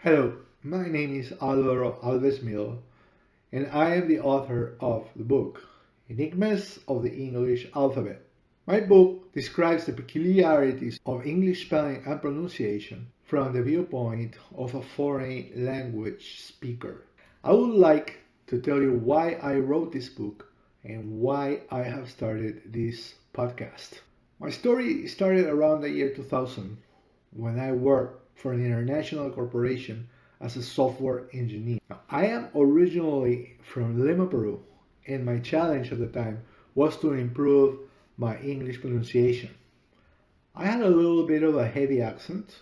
Hello, my name is Alvaro Alves Mil, and I am the author of the book Enigmas of the English Alphabet. My book describes the peculiarities of English spelling and pronunciation from the viewpoint of a foreign language speaker. I would like to tell you why I wrote this book and why I have started this podcast. My story started around the year 2000 when I worked for an international corporation as a software engineer. Now, I am originally from Lima, Peru, and my challenge at the time was to improve my English pronunciation. I had a little bit of a heavy accent,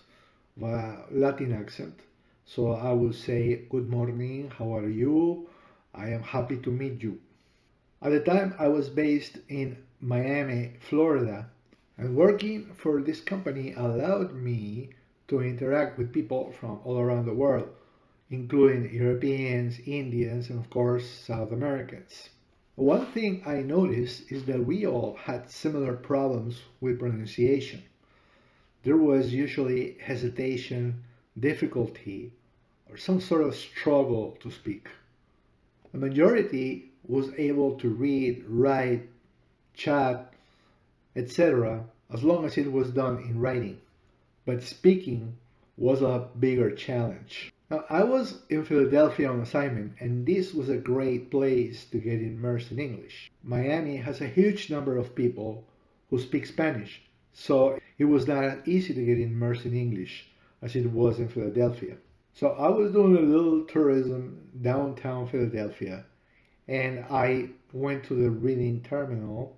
a Latin accent, so I would say, "Good morning, how are you? I am happy to meet you." At the time, I was based in Miami, Florida, and working for this company allowed me to interact with people from all around the world, including Europeans, Indians, and of course, South Americans. One thing I noticed is that we all had similar problems with pronunciation. There was usually hesitation, difficulty, or some sort of struggle to speak. The majority was able to read, write, chat, etc., as long as it was done in writing. But speaking was a bigger challenge. Now, I was in Philadelphia on assignment, and this was a great place to get immersed in English. Miami has a huge number of people who speak Spanish, so it was not as easy to get immersed in English as it was in Philadelphia. So I was doing a little tourism downtown Philadelphia, and I went to the reading terminal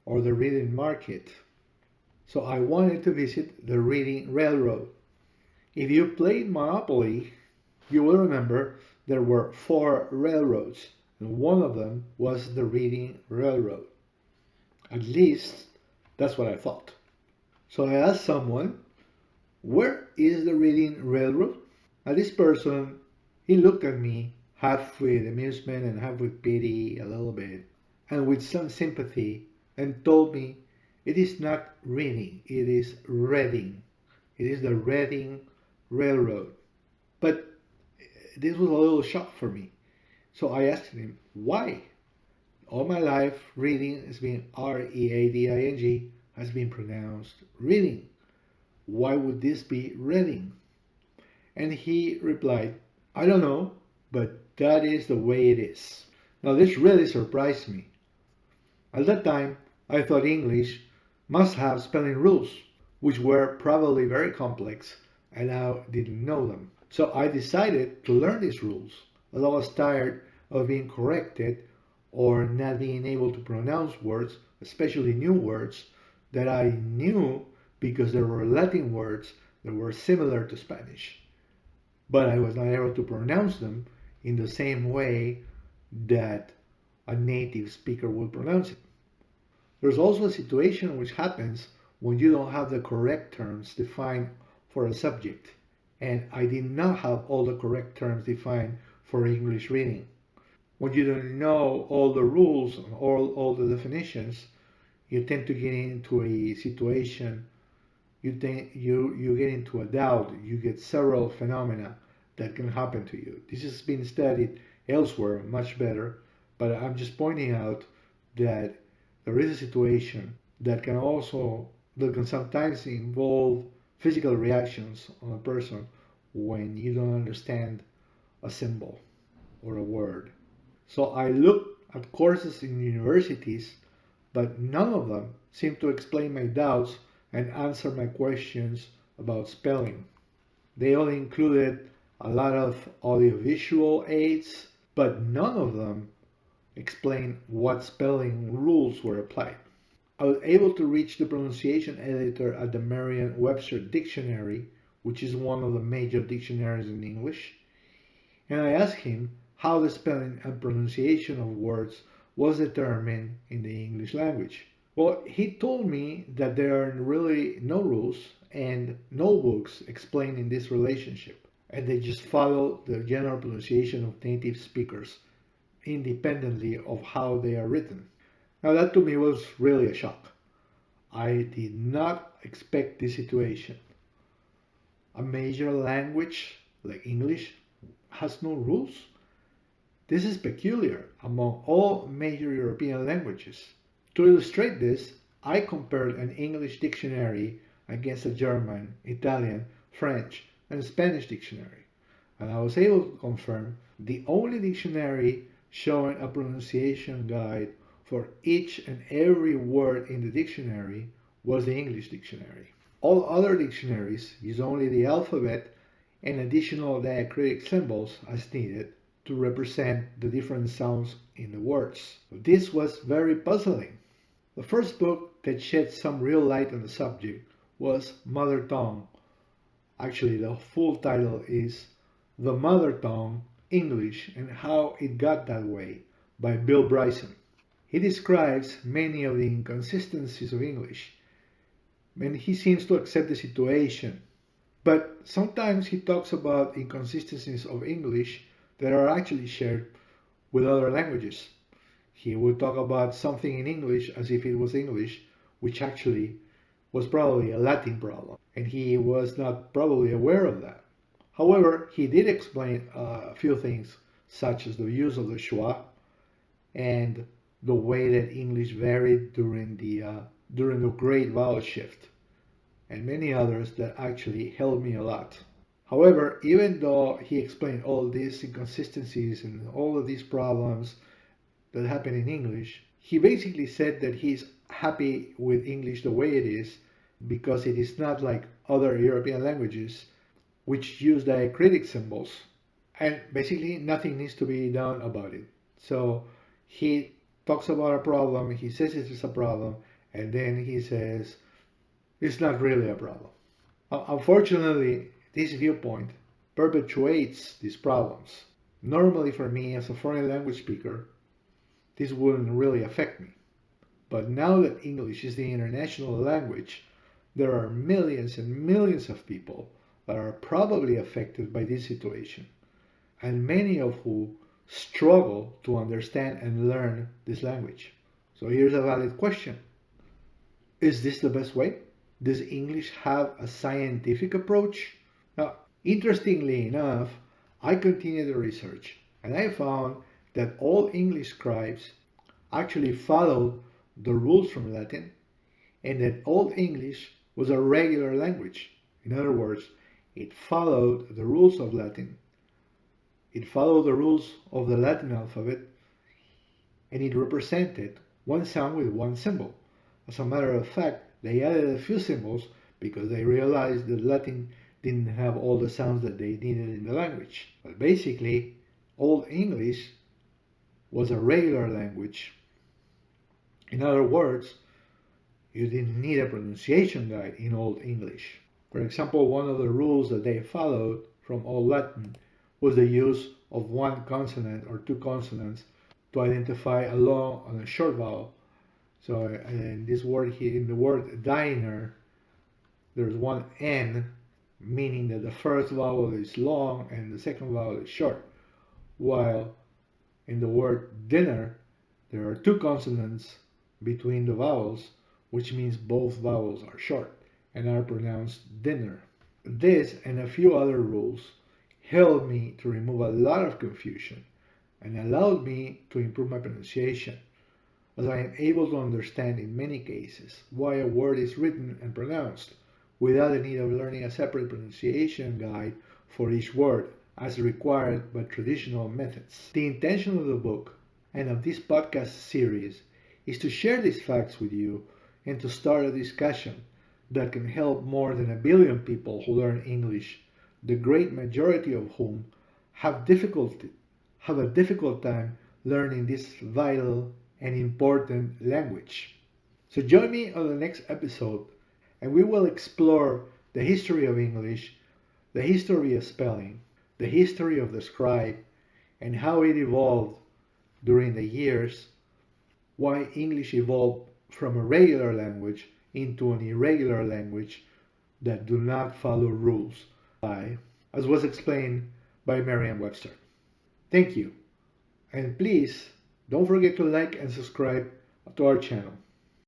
or the reading market. So I wanted to visit the reading railroad. If you played Monopoly, you will remember there were four railroads, and one of them was the reading railroad. At least that's what I thought. So I asked someone, "Where is the reading railroad?" And this person, he looked at me half with amusement and half with pity a little bit, and with some sympathy, and told me it is not reading, it is reading. It is the Reading Railroad. But this was a little shock for me. So I asked him, why? All my life, reading has been Reading, has been pronounced reading. Why would this be reading? And he replied, I don't know, but that is the way it is. Now, this really surprised me. At that time, I thought English must have spelling rules, which were probably very complex, and I didn't know them. So I decided to learn these rules, as I was tired of being corrected or not being able to pronounce words, especially new words that I knew because there were Latin words that were similar to Spanish, but I was not able to pronounce them in the same way that a native speaker would pronounce it. There's also a situation which happens when you don't have the correct terms defined for a subject, and I did not have all the correct terms defined for English reading. When you don't know all the rules and all the definitions, you tend to get into a situation, you get into a doubt, you get several phenomena that can happen to you. This has been studied elsewhere much better, but I'm just pointing out that there is a situation that can sometimes involve physical reactions on a person when you don't understand a symbol or a word. So I looked at courses in universities, but none of them seemed to explain my doubts and answer my questions about spelling. They all included a lot of audiovisual aids, but none of them explain what spelling rules were applied. I was able to reach the pronunciation editor at the Merriam-Webster dictionary, which is one of the major dictionaries in English, and I asked him how the spelling and pronunciation of words was determined in the English language. Well, he told me that there are really no rules and no books explaining this relationship, and they just follow the general pronunciation of native speakers independently of how they are written. Now, that to me was really a shock. I did not expect this situation. A major language like English has no rules? This is peculiar among all major European languages. To illustrate this, I compared an English dictionary against a German, Italian, French, and Spanish dictionary, and I was able to confirm the only dictionary showing a pronunciation guide for each and every word in the dictionary was the English dictionary. All other dictionaries use only the alphabet and additional diacritic symbols as needed to represent the different sounds in the words. This was very puzzling. The first book that shed some real light on the subject was Mother Tongue. Actually, the full title is The Mother Tongue, English and How It Got That Way by Bill Bryson. He describes many of the inconsistencies of English, and he seems to accept the situation. But sometimes he talks about inconsistencies of English that are actually shared with other languages. He would talk about something in English as if it was English, which actually was probably a Latin problem, and he was not probably aware of that. However, he did explain a few things, such as the use of the schwa and the way that English varied during the Great Vowel Shift, and many others that actually helped me a lot. However, even though he explained all these inconsistencies and all of these problems that happen in English, he basically said that he's happy with English the way it is because it is not like other European languages which use diacritic symbols, and basically nothing needs to be done about it. So he talks about a problem, he says it is a problem, and then he says it's not really a problem. Unfortunately, this viewpoint perpetuates these problems. Normally, for me as a foreign language speaker, this wouldn't really affect me. But now that English is the international language, there are millions and millions of people that are probably affected by this situation, and many of whom struggle to understand and learn this language. So here's a valid question. Is this the best way? Does English have a scientific approach? Now, interestingly enough, I continued the research and I found that all English scribes actually followed the rules from Latin and that Old English was a regular language. In other words, it followed the rules of Latin, it followed the rules of the Latin alphabet, and it represented one sound with one symbol. As a matter of fact, they added a few symbols because they realized that Latin didn't have all the sounds that they needed in the language. But basically, Old English was a regular language. In other words, you didn't need a pronunciation guide in Old English. For example, one of the rules that they followed from Old Latin was the use of one consonant or two consonants to identify a long and a short vowel. So in this word here, in the word diner, there's one N, meaning that the first vowel is long and the second vowel is short. While in the word dinner, there are two consonants between the vowels, which means both vowels are short and are pronounced dinner. This and a few other rules helped me to remove a lot of confusion and allowed me to improve my pronunciation, as I am able to understand in many cases why a word is written and pronounced without the need of learning a separate pronunciation guide for each word as required by traditional methods. The intention of the book and of this podcast series is to share these facts with you and to start a discussion that can help more than 1 billion people who learn English, the great majority of whom have a difficult time learning this vital and important language. So join me on the next episode and we will explore the history of English, the history of spelling, the history of the scribe, and how it evolved during the years, why English evolved from a regular language into an irregular language that do not follow rules, as was explained by Merriam-Webster. Thank you, and please don't forget to like and subscribe to our channel.